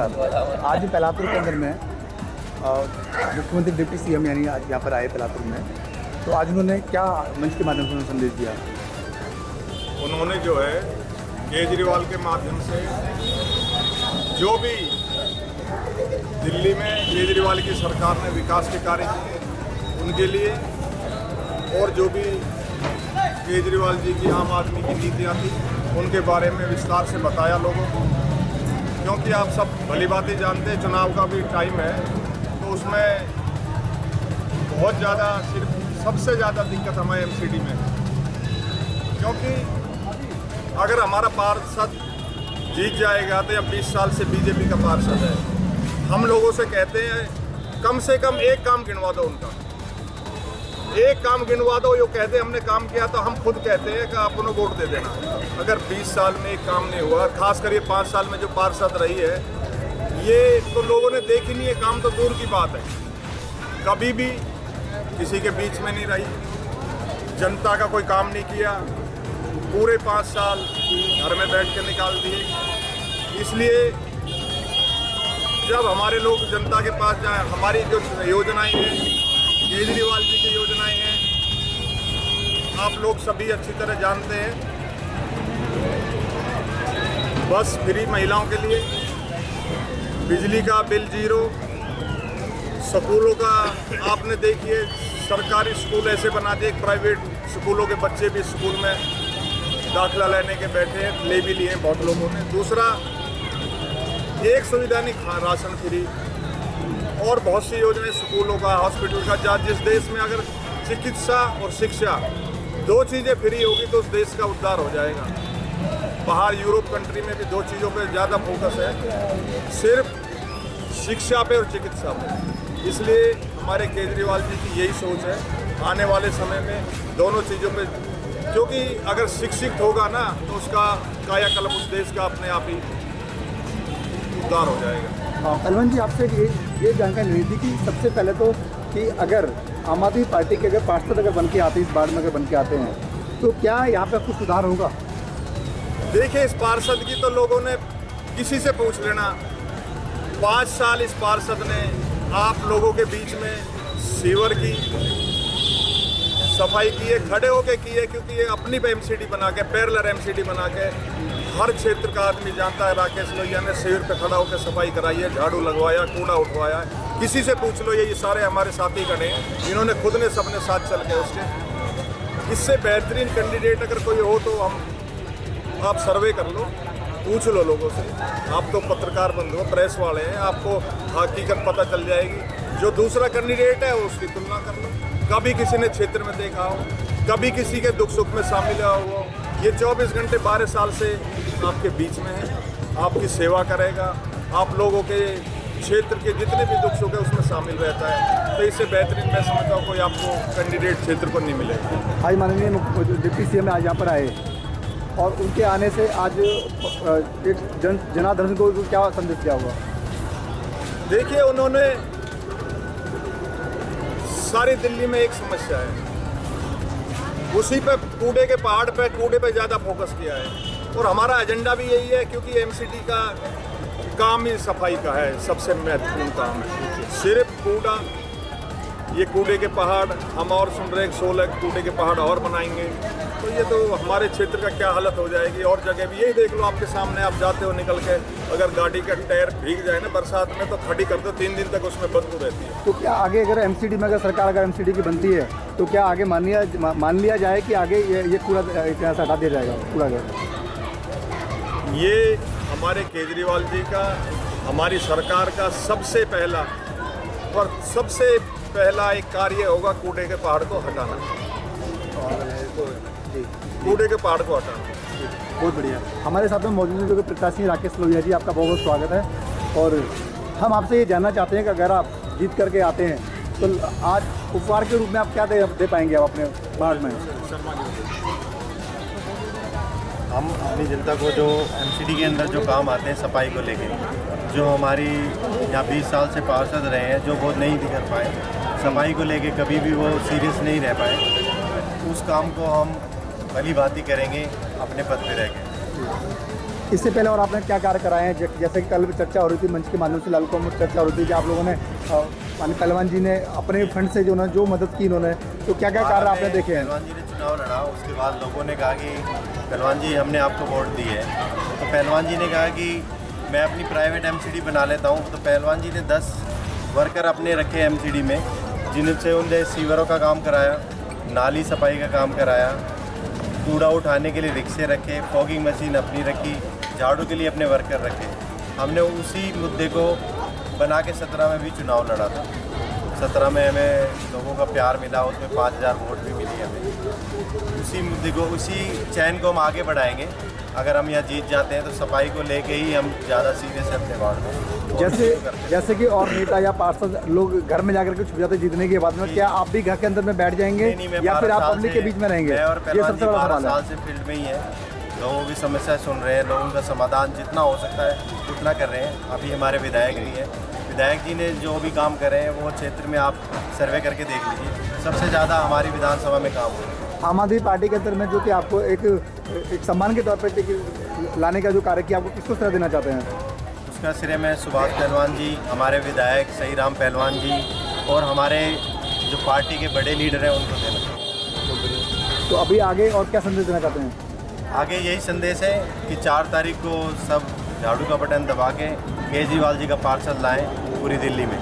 नमस्कार। आज पलातुर के अंदर में मुख्यमंत्री डिप्टी सीएम यानी आज यहाँ पर आए पलातुर में, तो आज उन्होंने क्या मंच के माध्यम से उन्होंने संदेश दिया? उन्होंने जो है केजरीवाल के माध्यम से जो भी दिल्ली में केजरीवाल की सरकार ने विकास के कार्य किए उनके लिए, और जो भी केजरीवाल जी की आम आदमी की नीतियाँ थी उनके बारे में विस्तार से बताया लोगों को। क्योंकि आप सब भली बातें जानते हैं, चुनाव का भी टाइम है, तो उसमें बहुत ज़्यादा सबसे ज़्यादा दिक्कत हमें एमसीडी में है। क्योंकि अगर हमारा पार्षद जीत जाएगा तो या 20 साल से बीजेपी का पार्षद है, हम लोगों से कहते हैं कम से कम एक काम गिनवा दो उनका, एक काम गिनवा दो। यो कहते हमने काम किया, तो हम खुद कहते हैं कि आप उन्हें वोट दे देना। अगर 20 साल में एक काम नहीं हुआ, खासकर ये 5 साल में जो पार्षद रही है, ये तो लोगों ने देखी नहीं है, काम तो दूर की बात है। कभी भी किसी के बीच में नहीं रही, जनता का कोई काम नहीं किया, पूरे 5 साल घर में बैठ के निकाल दिए। इसलिए जब हमारे लोग जनता के पास जाए, हमारी जो योजनाएं हैं, केजरीवाल जी की योजनाएं हैं, आप लोग सभी अच्छी तरह जानते हैं। बस फ्री महिलाओं के लिए, बिजली का बिल 0, स्कूलों का आपने देखिए सरकारी स्कूल ऐसे बना दिए, प्राइवेट स्कूलों के बच्चे भी स्कूल में दाखिला लेने के बैठे हैं, ले भी लिए बहुत लोगों ने। दूसरा, एक सुविधा नहीं, राशन फ्री और बहुत सी योजनाएं स्कूलों का, हॉस्पिटल का। जहाँ जिस देश में अगर चिकित्सा और शिक्षा 2 चीज़ें फ्री होगी तो उस देश का उद्धार हो जाएगा। बाहर यूरोप कंट्री में भी 2 चीज़ों पे ज़्यादा फोकस है, सिर्फ शिक्षा पे और चिकित्सा पे। इसलिए हमारे केजरीवाल जी की यही सोच है आने वाले समय में दोनों चीज़ों पे, क्योंकि अगर शिक्षित होगा ना तो उसका कायाकल्प उस देश का अपने आप ही उद्धार हो जाएगा। अलवन जी, आपसे ये जानकारी लेनी थी कि सबसे पहले तो कि अगर आम आदमी पार्टी के अगर पार्षद अगर बन के आते हैं, इस बार में अगर बन के आते हैं, तो क्या यहाँ पे कुछ सुधार होगा? देखिए, इस पार्षद की तो लोगों ने किसी से पूछ लेना, 5 साल इस पार्षद ने आप लोगों के बीच में सीवर की सफाई की है, खड़े होके की है, क्योंकि ये अपनी एमसीडी बना के, पैरेलल एमसीडी बना के हर क्षेत्र का आदमी जानता है। राकेश लोहिया ने शिविर पे खड़ा होकर सफाई कराई है, झाड़ू लगवाया, कूड़ा उठवाया है। किसी से पूछ लो, ये सारे हमारे साथी खड़े हैं, इन्होंने खुद ने सबने साथ चल के उसके। इससे बेहतरीन कैंडिडेट अगर कोई हो तो आप सर्वे कर लो, पूछ लो लोगों से। आप तो पत्रकार बंधु हो, प्रेस वाले हैं, आपको हकीकत पता चल जाएगी। जो दूसरा कैंडिडेट है उसकी तुलना कर लो, कभी किसी ने क्षेत्र में देखा हो, कभी किसी के दुख सुख में शामिल हो। ये 24 घंटे 12 साल से आपके बीच में है, आपकी सेवा करेगा, आप लोगों के क्षेत्र के जितने भी दुख सुख है उसमें शामिल रहता है। तो इससे बेहतरीन मैं समझता हूँ कोई आपको कैंडिडेट क्षेत्र को नहीं मिलेगा। आज माननीय डिप्टी सीएम आज यहाँ पर आए और उनके आने से आज एक जनार्दन को क्या संदेश दिया हुआ? देखिए, उन्होंने सारी दिल्ली में एक समस्या है, उसी पे कूड़े के पहाड़ पे, कूड़े पे ज़्यादा फोकस किया है। और हमारा एजेंडा भी यही है, क्योंकि एमसीडी का काम ही सफाई का है, सबसे महत्वपूर्ण काम है। सिर्फ कूड़ा, ये कूड़े के पहाड़ हम और सुन रहे हैं, 16 कूड़े के पहाड़ और बनाएंगे, तो ये तो हमारे क्षेत्र का क्या हालत हो जाएगी। और जगह भी यही देख लो, आपके सामने आप जाते हो निकल के, अगर गाड़ी का टायर भीग जाए ना बरसात में तो खड़ी कर दो, 3 दिन तक उसमें बदबू रहती है। तो क्या आगे अगर एमसीडी में अगर सरकार अगर एमसीडी की बनती है तो क्या आगे मान लिया जाए कि आगे ये कूड़ा यहाँ से हटा दिया जाएगा कूड़ा? ये हमारे केजरीवाल जी का, हमारी सरकार का सबसे पहला एक कार्य होगा कूड़े के पहाड़ को हटाना, कूड़े के पहाड़ को हटाना। बहुत बढ़िया। हमारे साथ में मौजूद जो प्रत्याशी राकेश लोहिया जी, आपका बहुत बहुत स्वागत है। और हम आपसे ये जानना चाहते हैं कि अगर आप जीत करके आते हैं तो आज उपहार के रूप में आप क्या दे पाएंगे आप अपने बाढ़ में? हम अपनी जनता को जो एमसीडी के अंदर जो काम आते हैं सफाई को लेके, जो हमारी यहाँ 20 साल से पार्षद रहे हैं, जो वो नहीं कर पाए, सफाई को लेके कभी भी वो सीरियस नहीं रह पाए, उस काम को हम भली भांति करेंगे अपने पद पे रह के। इससे पहले और आपने क्या कार्य कराए हैं? जैसे कि कल चर्चा हो रही थी मंच के माध्यम से, लालू में चर्चा हो रही थी कि आप लोगों ने माननीय पहलवान जी ने अपने फंड से जो मदद की इन्होंने, तो क्या क्या कार्य आपने देखे हैं? पहलवान जी ने चुनाव लड़ा, उसके बाद लोगों ने कहा कि पहलवान जी हमने आपको वोट दी है, तो पहलवान जी ने कहा कि मैं अपनी प्राइवेट एमसीडी बना लेता हूँ। तो पहलवान जी ने 10 वर्कर अपने रखे एमसीडी में, जिनसे उनसे सीवरों का काम कराया, नाली सफाई का काम कराया, कूड़ा उठाने के लिए रिक्शे रखे, फॉगिंग मशीन अपनी रखी, झाड़ू के लिए अपने वर्कर रखे। हमने उसी मुद्दे को बना के 17 में भी चुनाव लड़ा था। 17 में हमें लोगों का प्यार मिला, उसमें 5000 वोट भी मिली हमें। उसी मुद्दे को, उसी चैन को हम आगे बढ़ाएंगे। अगर हम यहाँ जीत जाते हैं तो सफाई को लेके ही हम ज़्यादा सीरियस है अपने वार्ड में। जैसे कि और नेता या पार्षद लोग घर में जाकर के छुप जाते जीतने के बाद में, क्या आप भी घर के अंदर में बैठ जाएंगे या फिर आप पब्लिक के बीच में रहेंगे? मैं और ये पहलवान सबसे जी बड़ा 12 सवाल है। साल से फील्ड में ही है, लोगों की समस्या सुन रहे हैं, लोगों का समाधान जितना हो सकता है उतना कर रहे हैं। अभी हमारे विधायक भी हैं, विधायक जी ने जो भी काम करे हैं वो क्षेत्र में आप सर्वे करके देख लीजिए, सबसे ज़्यादा हमारी विधानसभा में काम हो रहा है। आम आदमी पार्टी के अंदर में जो कि आपको एक सम्मान के तौर पर टिकट लाने का जो कार्य किया, आपको किसको श्रेय देना चाहते हैं? उसका श्रेय मैं सुभाष पहलवान जी, हमारे विधायक सही राम पहलवान जी और हमारे जो पार्टी के बड़े लीडर हैं उनको देना चाहता हूं। तो अभी आगे और क्या संदेश देना चाहते हैं? आगे यही संदेश है कि 4 तारीख को सब झाड़ू का बटन दबा के केजरीवाल जी का पार्सल लाएं पूरी दिल्ली में।